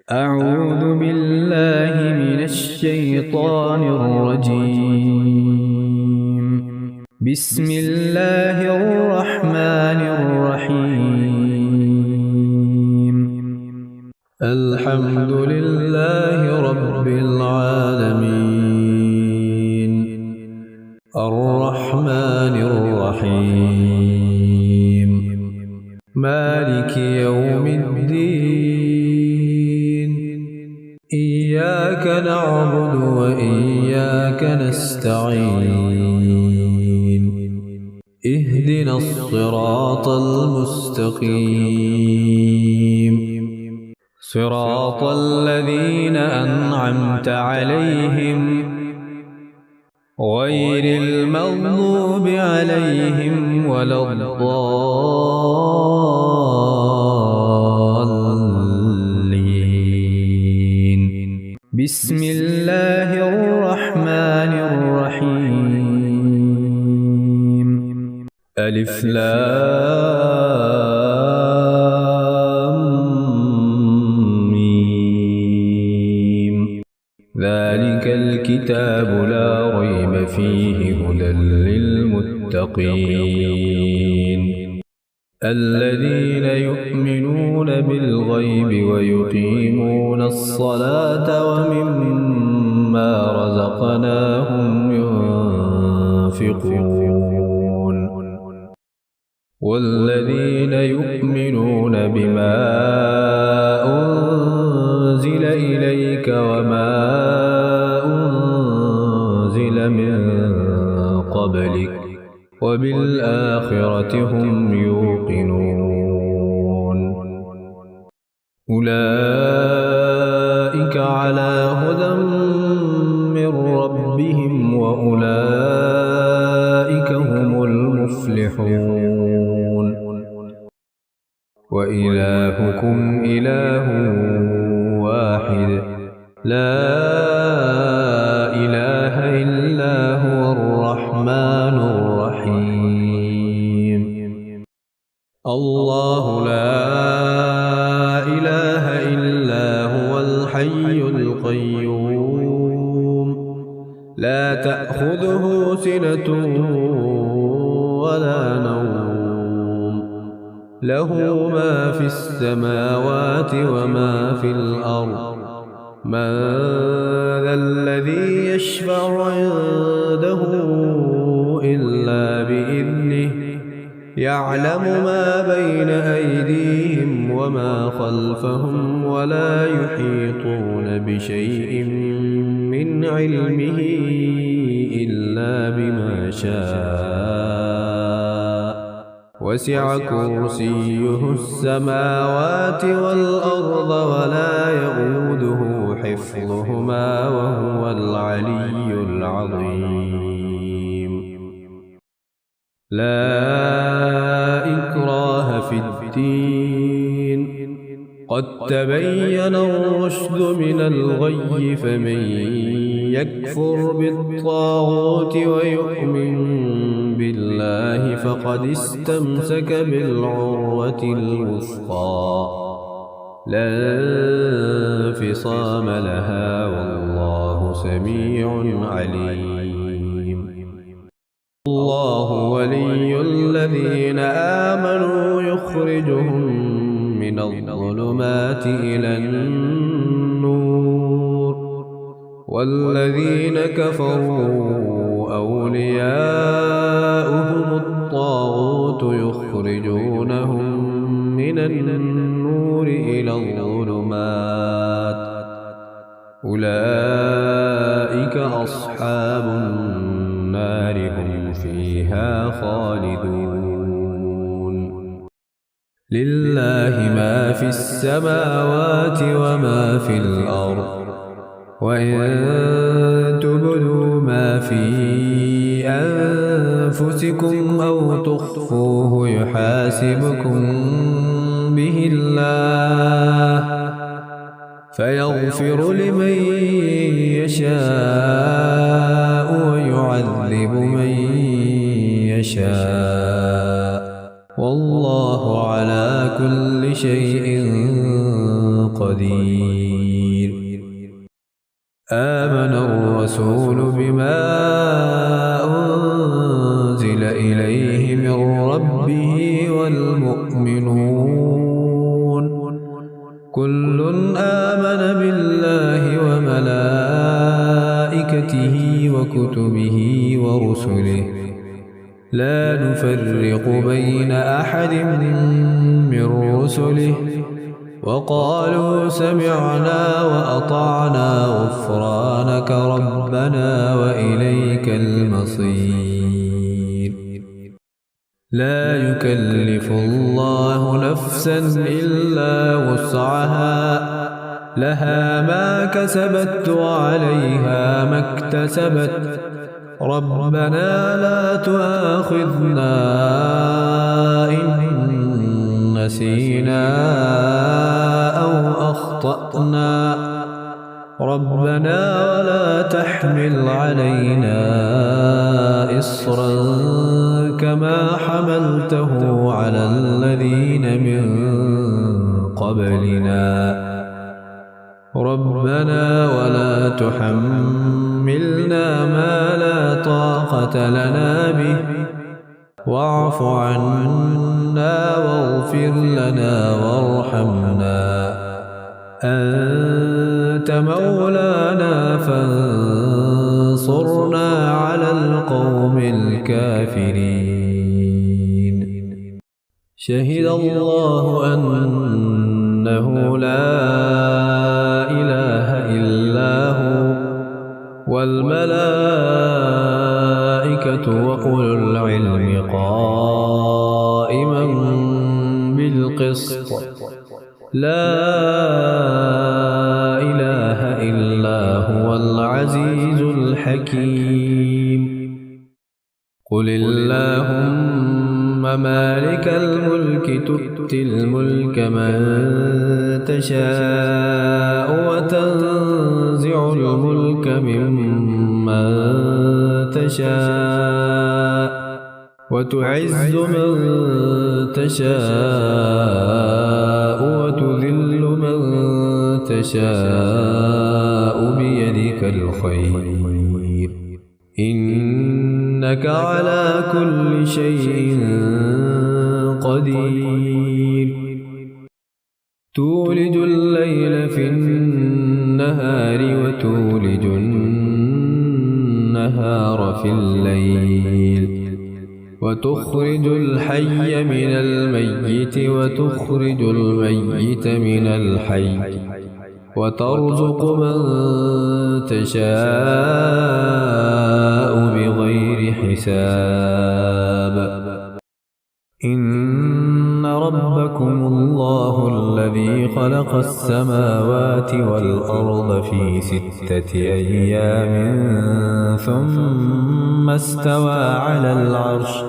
أعوذ بالله من الشيطان الرجيم. بسم الله الرحمن الرحيم. الحمد لله رب العالمين، الرحمن الرحيم، مالك يوم الدين. إياك نعبد وإياك نستعين. اهدنا الصراط المستقيم، صراط الذين أنعمت عليهم غير المغضوب عليهم ولا الضالين. بسم الله الرحمن الرحيم. ألف لام ميم. ذلك الكتاب لا ريب فيه هدى للمتقين، الذين يؤمنون بالغيب ويقيمون الصلاة ومما رزقناهم ينفقون، والذين يؤمنون بما أنزل إليك وما أنزل من قبلك وبالآخرة هم يوقنون. أولئك على هدى من ربهم وأولئك هم المفلحون. وإلهكم إله واحد، لا إله إلا هو الرحمن الرحيم. الله لا إله إلا هو الحي القيوم، لا تأخذه سنة ولا نوم، له ما في السماوات وما في الأرض. من ذا الذي يشفع عنده إلا بإذنه، يعلم ما بين أيديهم وما خلفهم ولا يحيطون بشيء من علمه إلا بما شاء. وسع كرسيه السماوات والأرض ولا يئوده حفظهما وهو العلي العظيم. لا إكراه في الدين، قد تبين الرشد من الغي، فمن يكفر بالطاغوت ويؤمن بالله فقد استمسك بالعروة الوثقى، لا انفصام لها، والله سميع عليم. الله ولي الذين آمنوا يخرجهم من الظلمات إلى النور، والذين كفروا أولياؤهم الطاغوت يخرجونهم من النور إلى الظلمات. أولئك أصحاب النار، هم فيها خالدون. لله ما في السماوات وما في الأرض، وإن تبدوا ما في أنفسكم أو تخفوه يحاسبكم به الله، فيغفر لمن يشاء ويعذب من يشاء، والله على كل شيء قدير. آمن الرسول بما أنزل إليه من ربه والمؤمنون كل آمن بالله وملائكته وكتبه ورسله لا نفرق بين أحد من رسله وقالوا سمعنا وأطعنا غفرانك ربنا وإليك المصير لا يكلف الله نفسا إلا وسعها لها ما كسبت وعليها ما اكتسبت ربنا لا تؤاخذنا إن نسينا أو أخطأنا ربنا ولا تحمل علينا إصرا كما حملته على الذين من قبلنا ربنا ولا تحملنا ما لا طاقة لنا به واعف عنا واغفر لنا وارحمنا أنت مولانا فانصرنا على القوم الكافرين شهد الله أنه لا إله إلا هو والملائكة وأولو العلم قائما بالقسط لا إله إلا هو العزيز الحكيم قل اللهم مالك الملك تؤتي الملك من تشاء وتنزع الملك ممن تشاء وتعز من تشاء وتذل من تشاء بيدك الخير إنك على كل شيء قدير تولج الليل في النهار وتولج النهار في الليل وتخرج الحي من الميت وتخرج الميت من الحي وترزق من تشاء بغير حساب إن ربكم الله الذي خلق السماوات والأرض في 6 أيام ثم استوى على العرش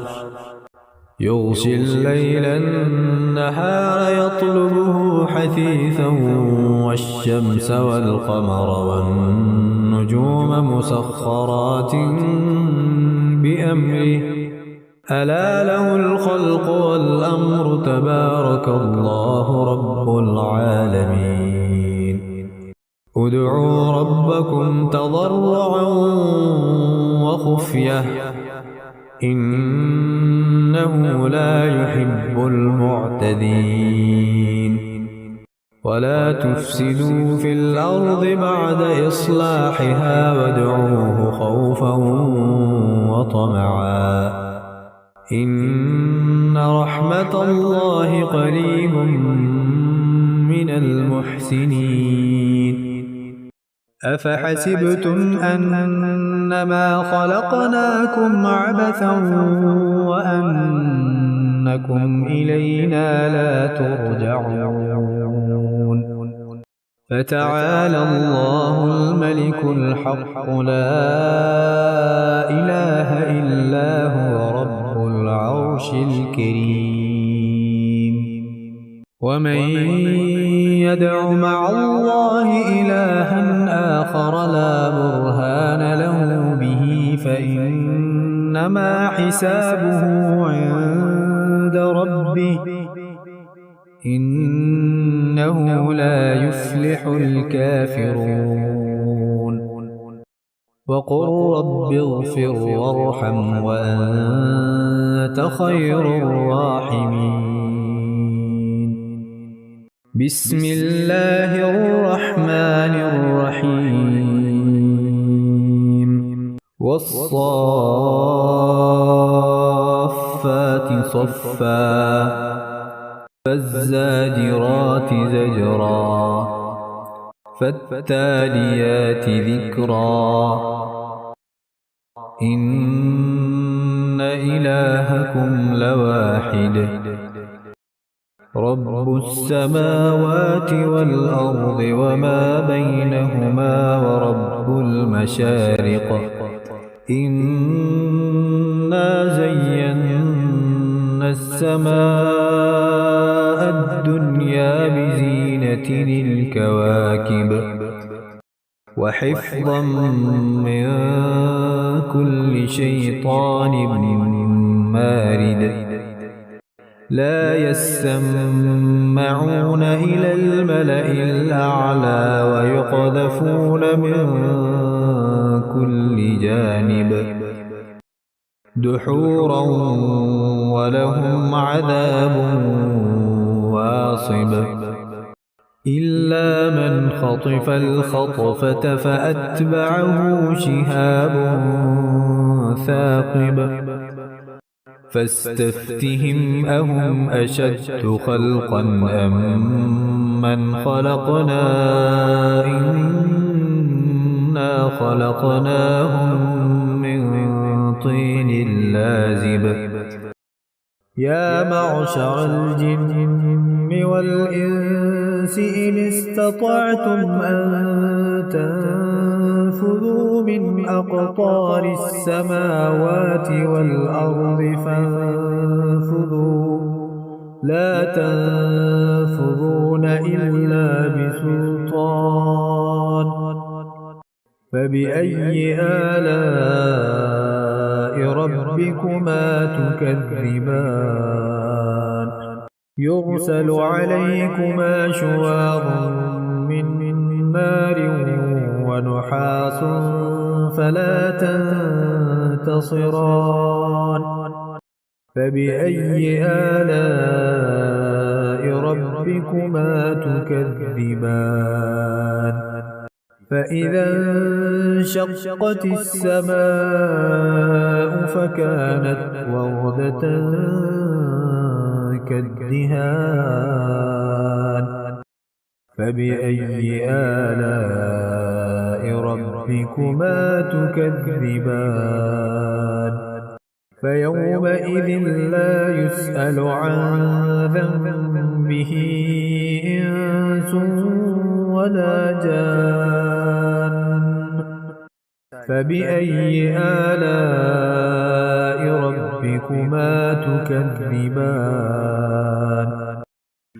يغشي الليل النهار يطلبه حثيثا والشمس والقمر والنجوم مسخرات بأمره ألا له الخلق والأمر تبارك الله رب العالمين ادعوا ربكم تضرعا وخفية إنه لا يحب المعتدين ولا تفسدوا في الأرض بعد إصلاحها وادعوه خوفا وطمعا إن رحمة الله قريب من المحسنين أفحسبتم أنما خلقناكم عبثا وأنكم إلينا لا ترجعون فتعالى الله الملك الحق لا إله إلا هو رب العرش الكريم ومن يدع مع الله إلها آخر لا برهان له به فإنما حسابه عند ربه إنه لا يفلح الكافرون وقل رب اغفر وارحم وأنت خير الراحمين. بسم الله الرحمن الرحيم. والصافات صفا فالزاجرات زجرا فالتاليات ذكرا إن إلهكم لواحد رب السماوات والأرض وما بينهما ورب المشارق إنا زينا السماء الدنيا بزينة الكواكب وحفظا من كل شيطان مارد لا يسمعون إلى الملأ الأعلى ويقذفون من كل جانب دحورا ولهم عذاب واصب إلا من خطف الخطفة فأتبعه شهاب ثاقب فاستفتهم أهم أشد خلقا أم من خلقنا إنا خلقناهم من طين لازب يا معشر الجن والإنس إن استطعتم أن تنفذوا من أقطار السماوات والأرض فانفذوا لا تنفذون إلا بسلطان فبأي آلاء ربكما تكذبان يرسل عليكما شواظ من نار ونحاس فلا تنتصران فبأي آلاء ربكما تكذبان فإذا انشقت السماء فكانت وردة كالدهان فبأي آلاء ربكما تكذبان فيومئذ لا يسأل عن ذنبه إنس ولا جان فبأي آلاء ربكما تكذبان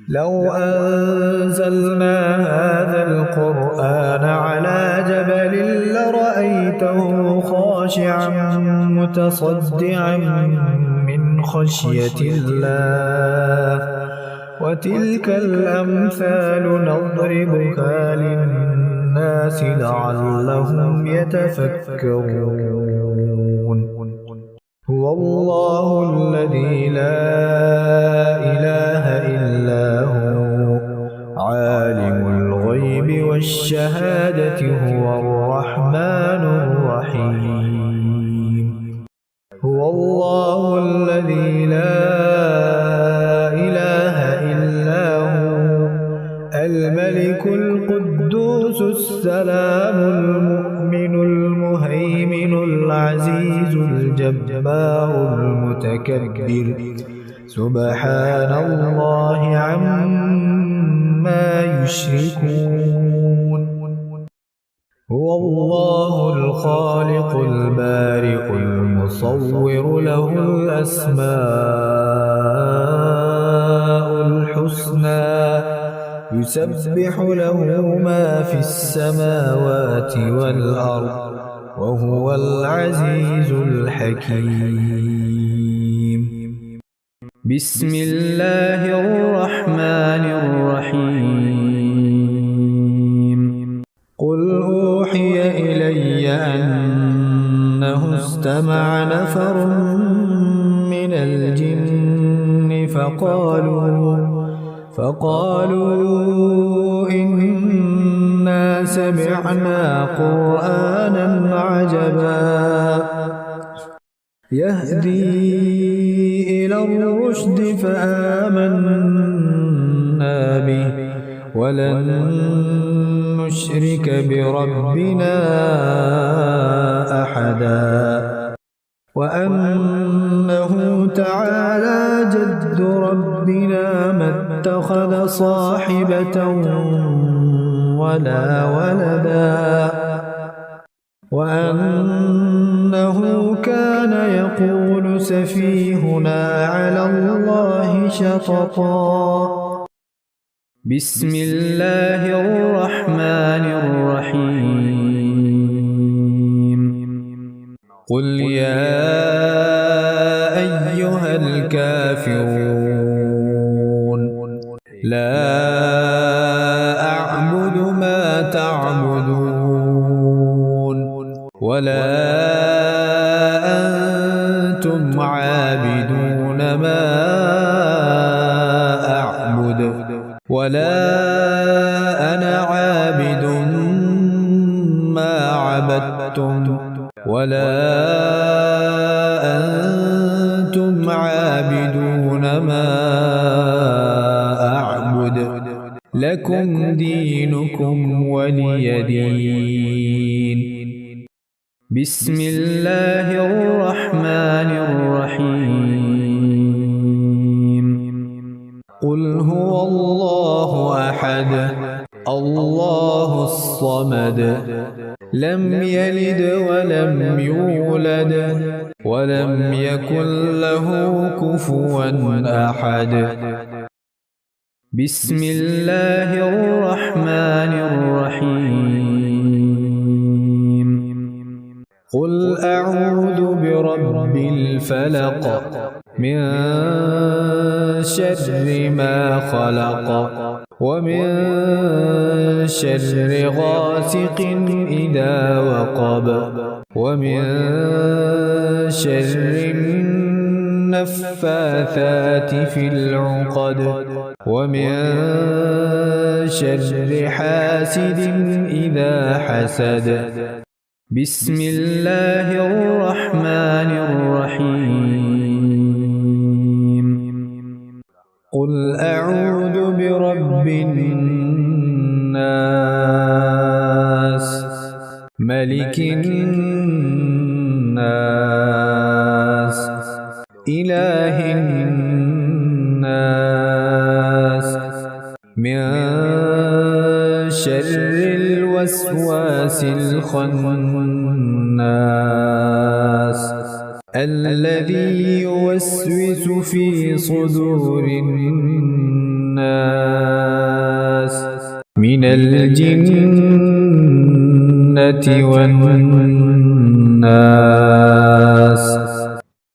لو أنزلنا هذا القرآن على جبل لرأيته خاشعا متصدعا من خشية الله وتلك الأمثال نضربها للناس لعلهم يتفكرون هو الله الذي لا إله إلا هو عالم الغيب والشهادة هو الرحمن الرحيم هو الله الذي لا إله إلا هو الملك القدوس السلام المؤمن المهيمن العزيز الجبار المتكبر سبحان الله عما يشركون هو الله الخالق البارئ المصور له الأسماء الحسنى يسبح له ما في السماوات والأرض وهو العزيز الحكيم بسم الله الرحمن الرحيم قل أوحي إلي أن استمع نفر من الجن فقالوا إنا سمعنا قرآنا عجبا يهدي إلى الرشد فآمنا به ولن نشرك بربنا أحدا وأنه تعالى جد ربنا ما اتخذ صاحبة ولا ولدا وأنه كان يقول سفيهنا على الله شططا بسم الله الرحمن الرحيم قل يا أيها الكافرون لا أعبد ما تعبدون ولا أنتم عابدون ما أعبد ولا أنا عابد ما عبدتم ولا أنتم عابدون ما أعبد لكم دينكم ولي دين بسم الله الرحمن الرحيم قل هو الله أحد الله الصمد لم يلد ولم يولد ولم يكن له كفوا أحد بسم الله الرحمن الرحيم قل أعوذ برب الفلق من شر ما خلق ومن شر غاسق إذا وقب ومن شر النفاثات في العقد ومن شر حاسد إذا حسد بسم الله الرحمن الرحيم قل أعوذ برب الناس ملك الناس إله الناس من شر الوسواس الخناس الذي يوسوس في صدور الناس من الجنة والناس